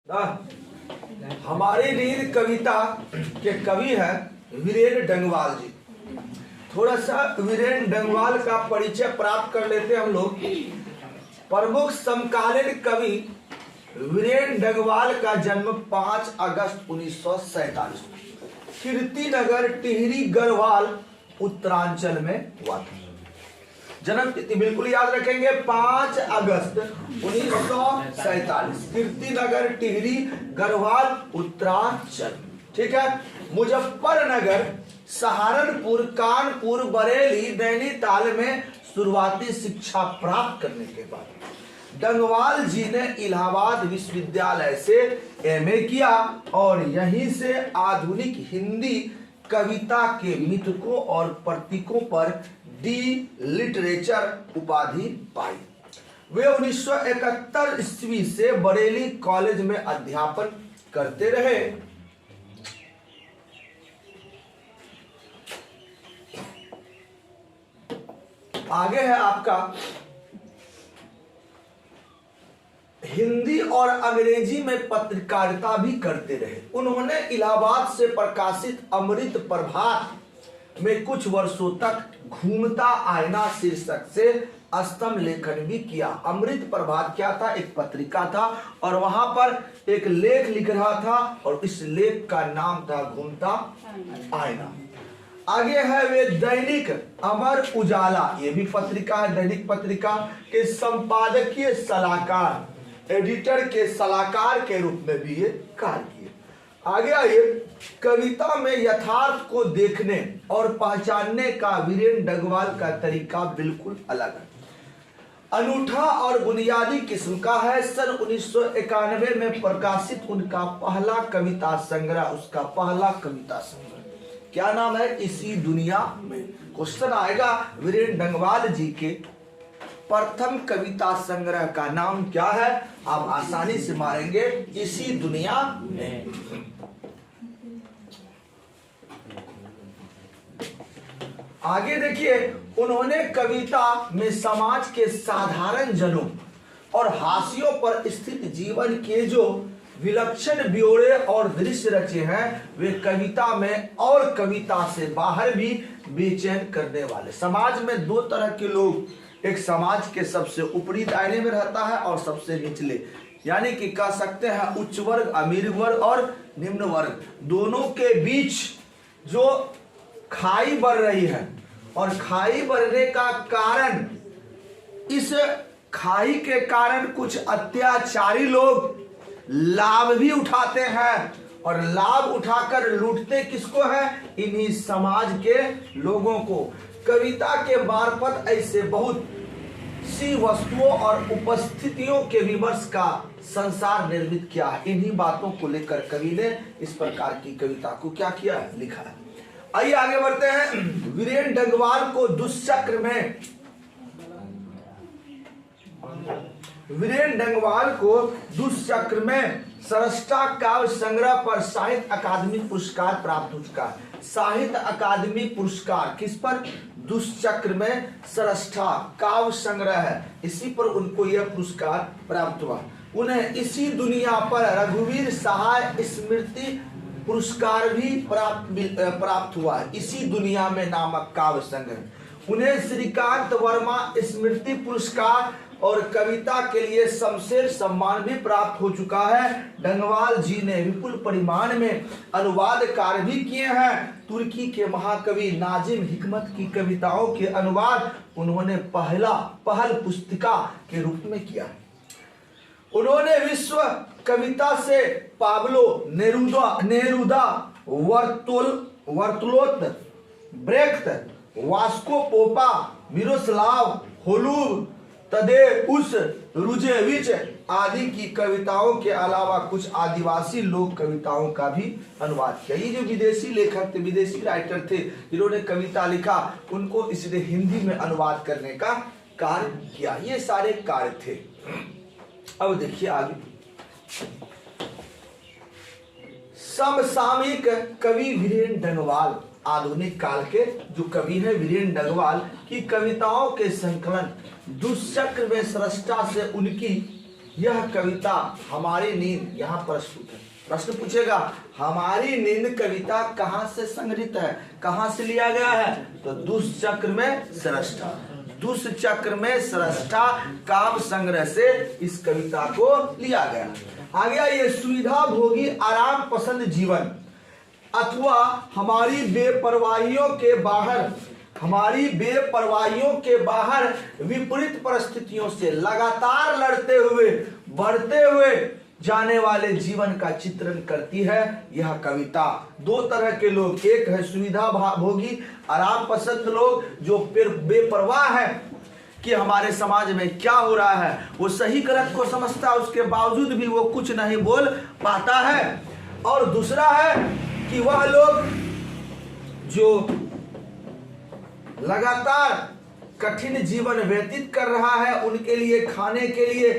हमारी नींद कविता के कवि है वीरेंद्र डंगवाल जी। थोड़ा सा वीरेंद्र डंगवाल का परिचय प्राप्त कर लेते हैं हम लोग। प्रमुख समकालीन कवि वीरेंद्र डंगवाल का जन्म 5 अगस्त 1947 कीर्तिनगर टिहरी गढ़वाल उत्तरांचल में हुआ था। जन्म तिथि बिल्कुल याद रखेंगे, 5 अगस्त 1947 कीर्तिनगर टिहरी गढ़वाल उत्तरांचल। ठीक है। मुजफ्फरनगर, सहारनपुर, कानपुर, बरेली, नैनीताल में शुरुआती शिक्षा प्राप्त करने के बाद डंगवाल जी ने इलाहाबाद विश्वविद्यालय से एमए किया और यहीं से आधुनिक हिंदी कविता के मिथकों और प्रतीकों पर डी लिटरेचर उपाधि पाई। वे 1971 ईस्वी से बरेली कॉलेज में अध्यापन करते रहे। आगे है आपका हिंदी और अंग्रेजी में पत्रकारिता भी करते रहे। उन्होंने इलाहाबाद से प्रकाशित अमृत प्रभात में कुछ वर्षों तक घूमता आईना शीर्षक से स्तंभ लेखन भी किया। अमृत प्रभात क्या था? एक पत्रिका था और वहां पर एक लेख लिख रहा था और इस लेख का नाम था घूमता आईना। आगे है वे दैनिक अमर उजाला, ये भी पत्रिका है, दैनिक पत्रिका के संपादकीय सलाहकार, एडिटर के सलाहकार के रूप में भी ये कार्य किए। आगे आइए, कविता में यथार्थ को देखने और पहचानने का वीरेंद्र डंगवाल का तरीका बिल्कुल अलग है, अनूठा और बुनियादी किस्म का है। सन 1991 में प्रकाशित उनका पहला कविता संग्रह, उसका पहला कविता संग्रह क्या नाम है? इसी दुनिया में। क्वेश्चन आएगा वीरेंद्र डंगवाल जी के प्रथम कविता संग्रह का नाम क्या है? आप आसानी से मारेंगे, इसी दुनिया में। आगे देखिए, उन्होंने कविता में समाज के साधारण जनों और हाशियों पर स्थित जीवन के जो विलक्षण ब्यौरे और दृश्य रचे हैं, वे कविता में और कविता से बाहर भी बेचैन करने वाले। समाज में दो तरह के लोग, एक समाज के सबसे ऊपरी दायरे में रहता है और सबसे निचले, यानी कि कह सकते हैं उच्च वर्ग, अमीर वर्ग और निम्न वर्ग, दोनों के बीच जो खाई बढ़ रही है। और खाई बढ़ने का कारण, इस खाई के कारण कुछ अत्याचारी लोग लाभ भी उठाते हैं और लाभ उठाकर लूटते किसको है? इन्हीं समाज के लोगों को। कविता के मार्फत ऐसे बहुत सी वस्तुओं और उपस्थितियों के विमर्श का संसार निर्मित किया है। इन्हीं बातों को लेकर कवि ने इस प्रकार की कविता को क्या किया है? लिखा है। आइए आगे बढ़ते हैं। वीरेंद्र डंगवाल को दुष्चक्र में, वीरेंद्र डंगवाल को दुष्चक्र में सरष्टा काव्य संग्रह पर साहित्य अकादमी पुरस्कार प्राप्त हो चुका है। साहित्य अकादमी पुरस्कार किस पर? दुष्चक्र में सरष्टा काव्य संग्रह है, इसी पर उनको यह पुरस्कार प्राप्त हुआ। उन्हें इसी दुनिया पर रघुवीर सहाय स्मृति पुरस्कार भी प्राप्त हुआ है। इसी दुनिया में नामक काव्य संग्रह। उन्हें श्रीकांत वर्मा स्मृति पुरस्कार और कविता के लिए शमशेर सम्मान भी प्राप्त हो चुका है। डंगवाल जी ने विपुल परिमाण में अनुवाद कार्य भी किए हैं। तुर्की के महाकवि नाजिम हिकमत की कविताओं के अनुवाद उन्होंने पहल पुस्तिका के रूप में किया। उन्होंने विश्व कविता से Pablo Neruda, Bertolt Brecht, Vasko Popa, Miroslav Holub, Tadeusz Rozewicz आदि की कविताओं के अलावा कुछ आदिवासी लोक कविताओं का भी अनुवाद किया। ये जो विदेशी लेखक थे, विदेशी राइटर थे, जिन्होंने कविता लिखा, उनको इसने हिंदी में अनुवाद करने का कार्य किया। ये सारे कार्य थे। अब देखिए आगे, समसामयिक कवि वीरेंद्र डंगवाल, आधुनिक काल के जो कवि हैं वीरेंद्र डंगवाल की कविताओं के संकलन दुष्चक्र में सृष्टा से उनकी यह कविता हमारी नींद, यहाँ प्रस्तुत है। प्रश्न पूछेगा हमारी नींद कविता कहाँ से संग्रहित है, कहाँ से लिया गया है? तो दुष्चक्र में स्रष्टा, दुष्चक्र में स्रष्टा काव्य संग्रह से इस कविता को लिया गया। आ गया ये सुविधा भोगी आराम पसंद जीवन, अथवा हमारी बेपरवाहियों के बाहर, हमारी बेपरवाहियों के बाहर विपरीत परिस्थितियों से लगातार लड़ते हुए बढ़ते हुए जाने वाले जीवन का चित्रण करती है यह कविता। दो तरह के लोग, एक है सुविधा भोगी आराम पसंद लोग जो बेपरवाह है कि हमारे समाज में क्या हो रहा है, वो सही गलत को समझता है, उसके बावजूद भी वो कुछ नहीं बोल पाता है। और दूसरा है कि वह लोग जो लगातार कठिन जीवन व्यतीत कर रहा है, उनके लिए खाने के लिए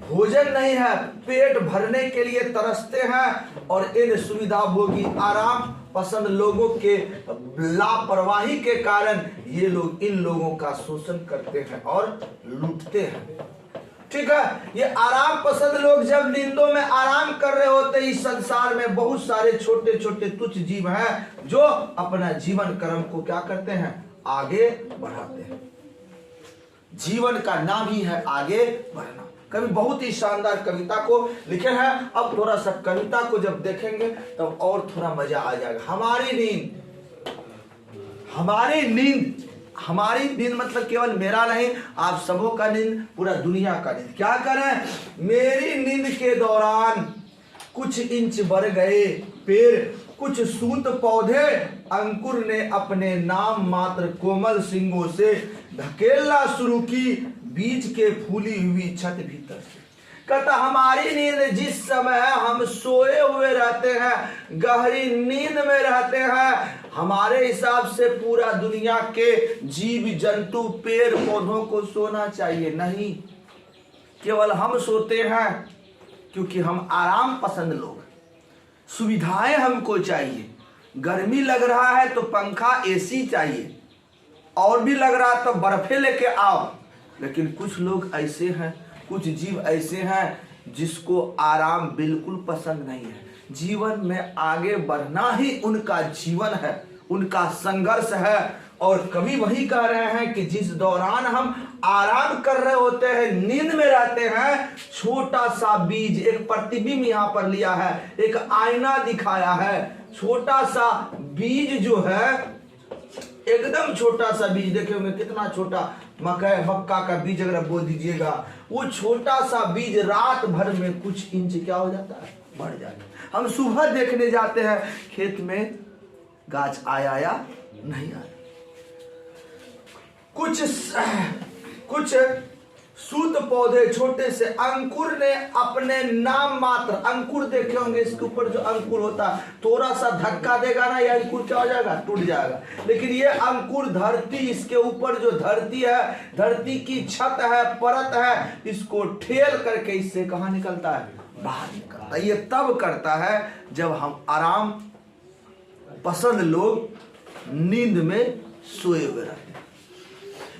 भोजन नहीं है, पेट भरने के लिए तरसते हैं, और इन सुविधा भोगी आराम पसंद लोगों के लापरवाही के कारण ये लोग इन लोगों का शोषण करते हैं और लूटते हैं। ठीक है, ये आराम पसंद लोग जब नींदों में आराम कर रहे होते, इस संसार में बहुत सारे छोटे छोटे तुच्छ जीव हैं जो अपना जीवन कर्म को क्या करते हैं, आगे बढ़ाते हैं। जीवन का नाम ही है आगे बढ़ना। कवि बहुत ही शानदार कविता को लिखे हैं। अब थोड़ा सा कविता को जब देखेंगे तब और थोड़ा मजा आ जाएगा। हमारी नींद, हमारी नींद, हमारी नींद मतलब केवल मेरा नहीं, आप सबों का नींद, पूरा दुनिया का नींद। क्या करें, मेरी नींद के दौरान कुछ इंच बढ़ गए पेड़, कुछ सूत पौधे अंकुर ने अपने नाम मात्र कोमल सिंगों से धकेलना शुरू की बीज के फूली हुई छत भीतर से। कहता हमारी नींद, जिस समय हम सोए हुए रहते हैं, गहरी नींद में रहते हैं, हमारे हिसाब से पूरा दुनिया के जीव जंतु पेड़ पौधों को सोना चाहिए, नहीं, केवल हम सोते हैं क्योंकि हम आराम पसंद लोग, सुविधाएं हमको चाहिए। गर्मी लग रहा है तो पंखा एसी चाहिए, और भी लग रहा तो बर्फे लेके आओ। लेकिन कुछ लोग ऐसे हैं, कुछ जीव ऐसे हैं जिसको आराम बिल्कुल पसंद नहीं है। जीवन में आगे बढ़ना ही उनका जीवन है, उनका संघर्ष है। और कवि वही कह रहे हैं कि जिस दौरान हम आराम कर रहे होते हैं, नींद में रहते हैं, छोटा सा बीज, एक प्रतिबिंब यहाँ पर लिया है, एक आईना दिखाया है, छोटा सा बीज जो है, एकदम छोटा सा बीज, देखे होंगे कितना छोटा, मक्का का बीज अगर बो दीजिएगा, वो छोटा सा बीज रात भर में कुछ इंच क्या हो जाता है, बढ़ जाता है। हम सुबह देखने जाते हैं खेत में गाछ आया या नहीं आया। कुछ सूत पौधे छोटे से अंकुर ने अपने नाम मात्र, अंकुर देखे होंगे, इसके ऊपर जो अंकुर होता है, थोड़ा सा धक्का देगा ना, ये अंकुर क्या हो जाएगा, टूट जाएगा। लेकिन ये अंकुर धरती, इसके ऊपर जो धरती है, धरती की छत है, परत है, इसको ठेल करके इससे कहाँ निकलता है, बाहर निकलता है। ये तब करता है जब हम आराम पसंद लोग नींद में सोए हुए रहते हैं।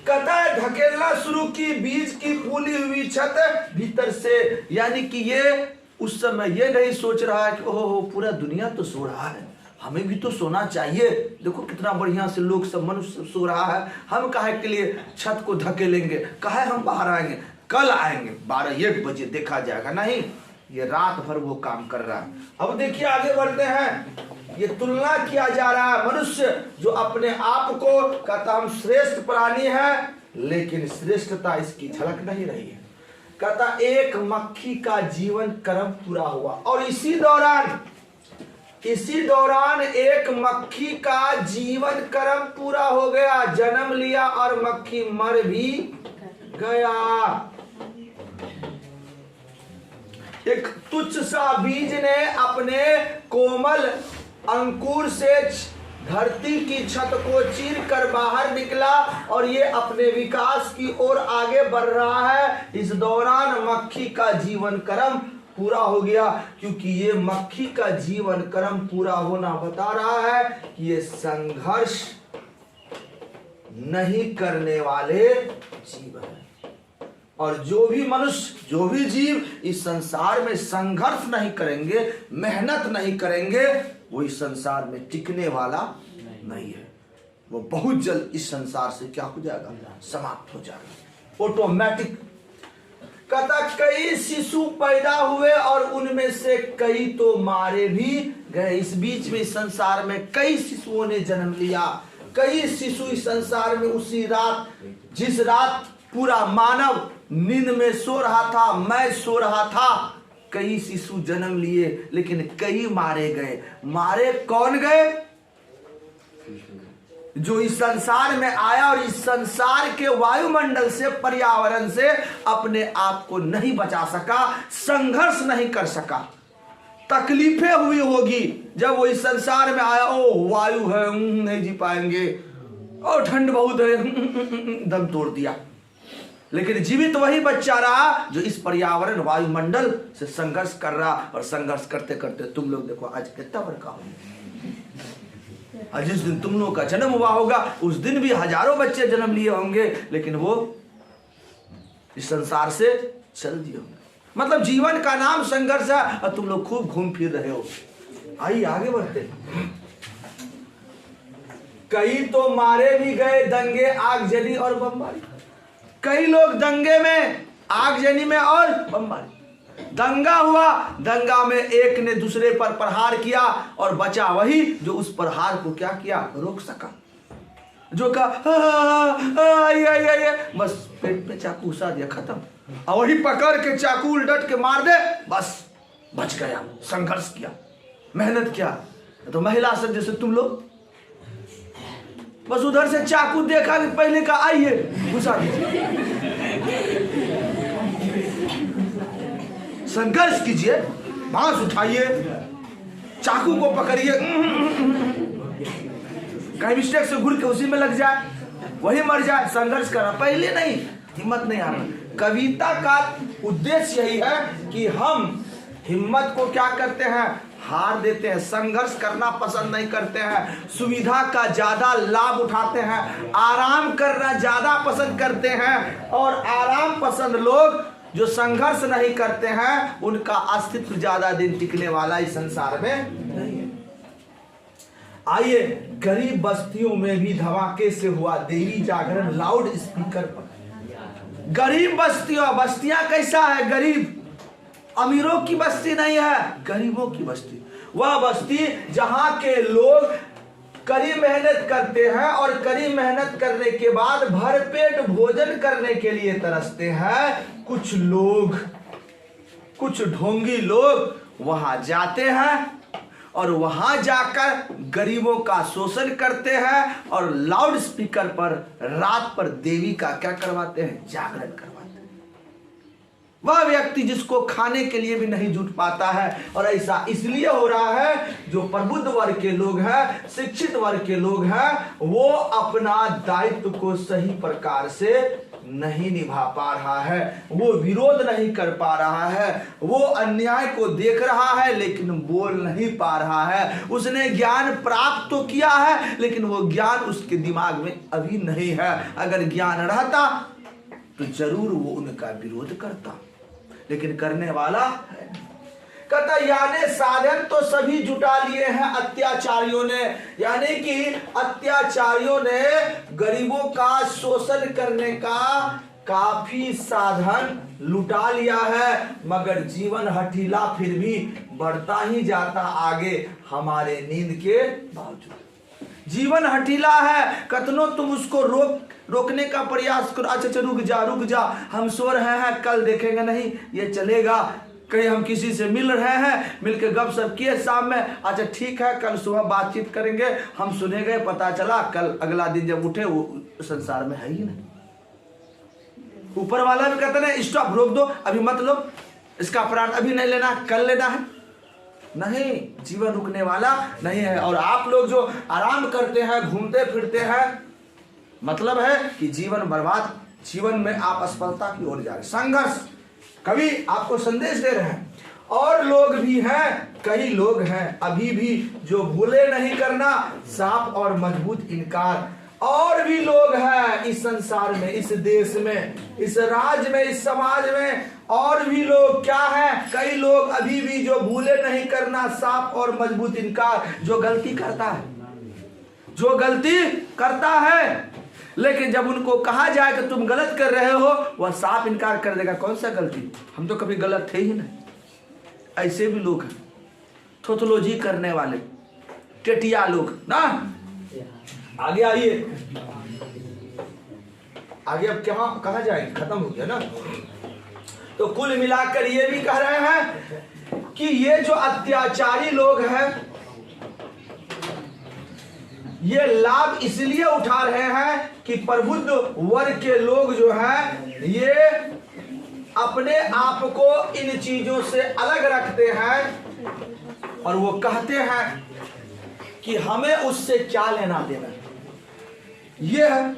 कहता है धकेलना शुरू की बीज की फूली हुई छत भीतर से, यानी कि ये उस समय ये नहीं सोच रहा है कि ओहो पूरा दुनिया तो सो रहा है, हमें भी तो सोना चाहिए, देखो कितना बढ़िया से लोग सब मनुष्य सो रहा है, हम काहे के लिए छत को धकेलेंगे, काहे हम बाहर आएंगे, कल आएंगे 12-1 बजे देखा जाएगा। नहीं, ये रात भर वो काम कर रहा है। अब देखिए आगे बढ़ते हैं, ये तुलना किया जा रहा है मनुष्य जो अपने आप को कहता हम श्रेष्ठ प्राणी है, लेकिन श्रेष्ठता इसकी झलक नहीं रही है। कहता एक मक्खी का जीवन कर्म पूरा हुआ, और इसी दौरान एक मक्खी का जीवन कर्म पूरा हो गया, जन्म लिया और मक्खी मर भी गया। एक तुच्छ सा बीज ने अपने कोमल अंकुर से धरती की छत को चीर कर बाहर निकला, और ये अपने विकास की ओर आगे बढ़ रहा है। इस दौरान मक्खी का जीवन कर्म पूरा हो गया, क्योंकि ये मक्खी का जीवन कर्म पूरा होना बता रहा है कि ये संघर्ष नहीं करने वाले जीव हैं। और जो भी मनुष्य, जो भी जीव इस संसार में संघर्ष नहीं करेंगे, मेहनत नहीं करेंगे, वो इस संसार में टिकने वाला नहीं है। वो बहुत जल्द इस संसार से क्या हो जाएगा, समाप्त हो जाएगा, ऑटोमेटिक। कहता कई शिशु पैदा हुए और उनमें से कई तो मारे भी गए। इस बीच में इस संसार में कई शिशुओं ने जन्म लिया। कई शिशु इस संसार में उसी रात, जिस रात पूरा मानव नींद में सो रहा था, मैं सो रहा था, कई शिशु जन्म लिए, लेकिन कई मारे गए। मारे कौन गए? जो इस संसार में आया और इस संसार के वायुमंडल से, पर्यावरण से अपने आप को नहीं बचा सका, संघर्ष नहीं कर सका। तकलीफें हुई होगी जब वो इस संसार में आया। ओ वायु है, नहीं जी पाएंगे, और ठंड बहुत है, दम तोड़ दिया। लेकिन जीवित वही बच्चा रहा जो इस पर्यावरण, वायुमंडल से संघर्ष कर रहा, और संघर्ष करते करते तुम लोग देखो आज कितना बड़का हो। और जिस दिन तुम लोगों का जन्म हुआ होगा उस दिन भी हजारों बच्चे जन्म लिए होंगे, लेकिन वो इस संसार से चल दिए होंगे। मतलब जीवन का नाम संघर्ष है और तुम लोग खूब घूम फिर रहे हो। आइए आगे बढ़ते। कई तो मारे भी गए, दंगे, आगजनी और बमबारी। कई लोग दंगे में, आगजनी में और बमबारी। दंगा हुआ, दंगा में एक ने दूसरे पर प्रहार किया और बचा वही जो उस प्रहार को क्या किया, रोक सका। जो कहा बस पेट पे चाकू घुसा दिया, खत्म। और वही पकड़ के चाकू उलट के मार दे, बस बच गया। संघर्ष किया, मेहनत किया। तो महिला सब जैसे तुम लोग बस उधर से चाकू देखा कि पहले का आइए घुसा दीजिए। संघर्ष कीजिए, बांस उठाइए, चाकू को पकड़िए, कहीं मिस्टेक से घुर के उसी में लग जाए, वही मर जाए। संघर्ष करना, पहले नहीं, हिम्मत नहीं आना। कविता का उद्देश्य यही है कि हम हिम्मत को क्या करते हैं, हार देते हैं। संघर्ष करना पसंद नहीं करते हैं, सुविधा का ज्यादा लाभ उठाते हैं, आराम करना ज्यादा पसंद करते हैं। और आराम पसंद लोग जो संघर्ष नहीं करते हैं, उनका अस्तित्व ज्यादा दिन टिकने वाला इस संसार में नहीं है। आइए, गरीब बस्तियों में भी धमाके से हुआ देवी जागरण लाउड स्पीकर पर। गरीब बस्तियां, बस्तियां कैसा है? गरीब, अमीरों की बस्ती नहीं है, गरीबों की बस्ती। वह बस्ती जहां के लोग कड़ी मेहनत करते हैं और कड़ी मेहनत करने के बाद भरपेट भोजन करने के लिए तरसते हैं। कुछ लोग, कुछ ढोंगी लोग वहां जाते हैं और वहां जाकर गरीबों का शोषण करते हैं और लाउड स्पीकर पर रात पर देवी का क्या करवाते हैं, जागरण करवाते हैं। वह व्यक्ति जिसको खाने के लिए भी नहीं जुट पाता है, और ऐसा इसलिए हो रहा है जो प्रबुद्ध वर्ग के लोग हैं, शिक्षित वर्ग के लोग हैं, वो अपना दायित्व को सही प्रकार से नहीं निभा पा रहा है, वो विरोध नहीं कर पा रहा है, वो अन्याय को देख रहा है लेकिन बोल नहीं पा रहा है। उसने ज्ञान प्राप्त तो किया है लेकिन वो ज्ञान उसके दिमाग में अभी नहीं है। अगर ज्ञान रहता तो जरूर वो उनका विरोध करता, लेकिन करने वाला है। कहता यानी साधन तो सभी जुटा लिए हैं अत्याचारियों ने, यानी कि अत्याचारियों ने गरीबों का शोषण करने का काफी साधन लुटा लिया है, मगर जीवन हठीला फिर भी बढ़ता ही जाता आगे हमारे नींद के बावजूद। जीवन हठीला है, कतनो तुम उसको रोकने का प्रयास करो, अच्छा रुक जा, हम सो रहे हैं, कल देखेंगे, नहीं ये चलेगा। कहीं हम किसी से मिल रहे हैं, मिलके गपशप किए शाम में, अच्छा ठीक है कल सुबह बातचीत करेंगे, हम सुने गए, पता चला कल अगला दिन जब उठे वो संसार में है ही नहीं। ऊपर वाला भी कहते हैं स्टॉप, रोक दो, अभी मत लो, इसका प्राण अभी नहीं लेना, कल लेना है। नहीं, जीवन रुकने वाला नहीं है। और आप लोग जो आराम करते हैं, घूमते फिरते हैं, मतलब है कि जीवन बर्बाद, जीवन में आप असफलता की ओर जा रहे। संघर्ष, कवि आपको संदेश दे रहे हैं। और लोग भी हैं, कई लोग हैं अभी भी जो भूले नहीं करना, साफ और मजबूत इनकार। और भी लोग हैं इस संसार में, इस देश में, इस राज्य में, इस समाज में और भी लोग क्या हैं, कई लोग अभी भी जो भूले नहीं करना साफ और मजबूत इनकार, जो गलती करता है, जो गलती करता है, लेकिन जब उनको कहा जाए कि तुम गलत कर रहे हो, वह साफ इनकार कर देगा। कौन सा गलती, हम तो कभी गलत थे ही नहीं। ऐसे भी लोग हैं, थोथोलॉजी करने वाले टेटिया लोग ना। आगे आइए, आगे अब क्या कहा जाए, खत्म हो गया ना। तो कुल मिलाकर ये भी कह रहे हैं कि ये जो अत्याचारी लोग हैं ये लाभ इसलिए उठा रहे हैं कि प्रबुद्ध वर्ग के लोग जो हैं ये अपने आप को इन चीजों से अलग रखते हैं और वो कहते हैं कि हमें उससे क्या लेना देना। यह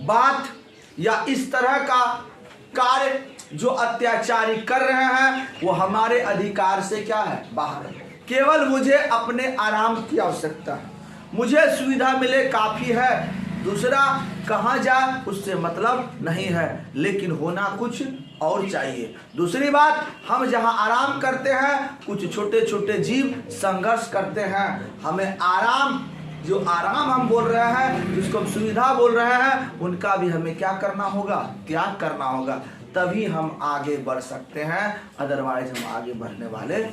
बात या इस तरह का कार्य जो अत्याचारी कर रहे हैं वो हमारे अधिकार से क्या है, बाहर है। केवल मुझे अपने आराम की आवश्यकता है, मुझे सुविधा मिले काफी है, दूसरा कहाँ जाए उससे मतलब नहीं है, लेकिन होना कुछ और चाहिए। दूसरी बात, हम जहाँ आराम करते हैं कुछ छोटे छोटे जीव संघर्ष करते हैं। हमें आराम, जो आराम हम बोल रहे हैं, जिसको हम सुविधा बोल रहे हैं, उनका भी हमें क्या करना होगा, त्याग करना होगा, तभी हम आगे बढ़ सकते हैं, अदरवाइज हम आगे बढ़ने वाले